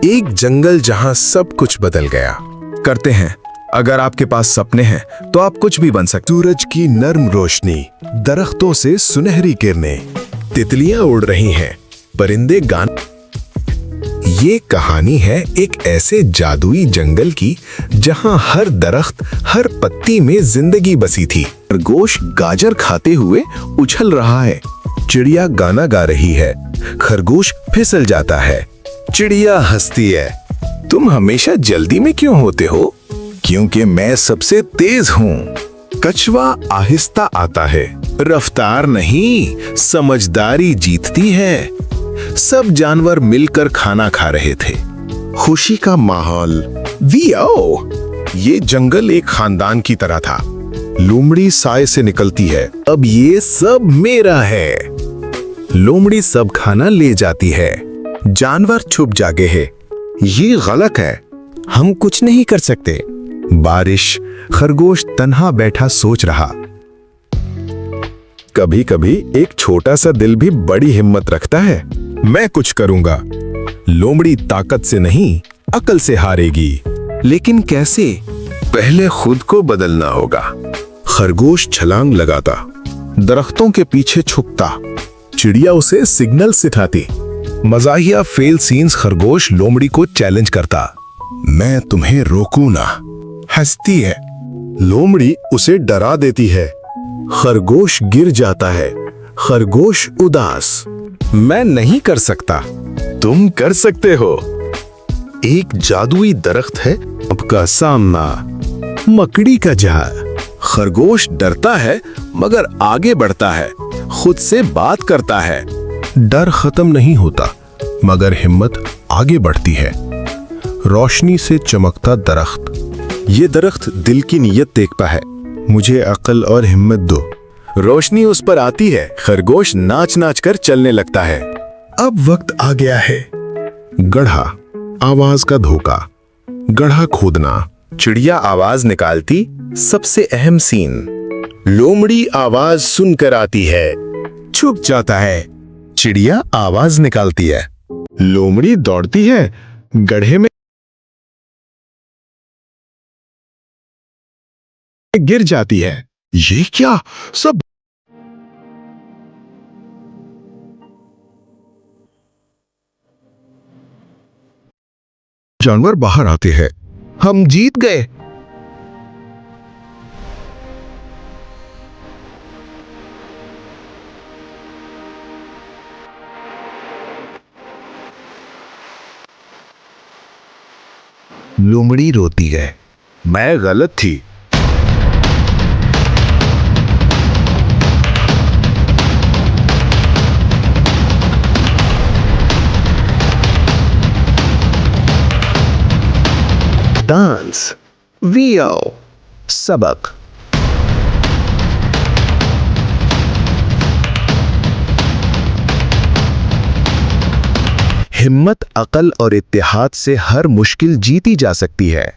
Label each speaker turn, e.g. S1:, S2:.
S1: एक जंगल जहां सब कुछ बदल गया।
S2: करते हैं। अगर आपके पास सपने हैं तो आप कुछ भी बन सकते।
S1: सूरज की नर्म रोशनी, दरख्तों से सुनहरी किरणें, तितलियां उड़ रही हैं, परिंदे गान। ये कहानी है एक ऐसे जादुई जंगल की जहां हर दरख्त, हर पत्ती में जिंदगी बसी थी। खरगोश गाजर खाते हुए उछल रहा है, चिड़िया गाना गा रही है, खरगोश फिसल जाता है, चिड़िया हंसती है। तुम हमेशा जल्दी में क्यों होते हो? क्योंकि मैं सबसे तेज हूँ। कछुआ आहिस्ता आता है, रफ्तार नहीं समझदारी जीतती है। सब जानवर मिलकर खाना खा रहे थे, खुशी का माहौल। ये जंगल एक खानदान की तरह था। लोमड़ी साय से निकलती है, अब ये सब मेरा है। लोमड़ी सब खाना ले जाती है, जानवर छुप जागे हैं। ये गलत है, हम कुछ नहीं कर सकते। बारिश, खरगोश तन्हा बैठा सोच रहा। कभी कभी एक छोटा सा दिल भी बड़ी हिम्मत रखता है। मैं कुछ करूंगा। लोमड़ी ताकत से नहीं, अकल से हारेगी। लेकिन कैसे? पहले खुद को बदलना होगा। खरगोश छलांग लगाता, दरख्तों के पीछे छुपता, चिड़िया उसे सिग्नल सिखाती। मजाहिया फेल सीन्स खरगोश लोमड़ी को चैलेंज करता, मैं तुम्हें रोकू ना। हंसती है, लोमड़ी उसे डरा देती है। खरगोश गिर जाता है, खरगोश उदास, मैं नहीं कर सकता। तुम कर सकते हो। एक जादुई दरख्त है आपका सामना, मकड़ी का जाल। खरगोश डरता है मगर आगे बढ़ता है, खुद से बात करता है। डर खत्म नहीं होता मगर हिम्मत आगे बढ़ती है। रोशनी से चमकता दरख्त, ये दरख्त दिल की नीयत देखता है, मुझे अकल और हिम्मत दो। रोशनी उस पर आती है, खरगोश नाच नाच कर चलने लगता है। अब वक्त आ गया है। गड्ढा, आवाज का धोखा, गड्ढा खोदना, चिड़िया आवाज निकालती, सबसे अहम सीन। लोमड़ी आवाज सुनकर आती है, छुप जाता है, चिड़िया आवाज निकालती है, लोमड़ी दौड़ती है, गड्ढे में गिर जाती है। ये क्या सब? जानवर बाहर आते हैं, हम जीत गए। लोमड़ी रोती है, मैं गलत थी। डांस, वीओ, सबक। हिम्मत, अकल और इत्तेहाद से हर मुश्किल जीती जा सकती है।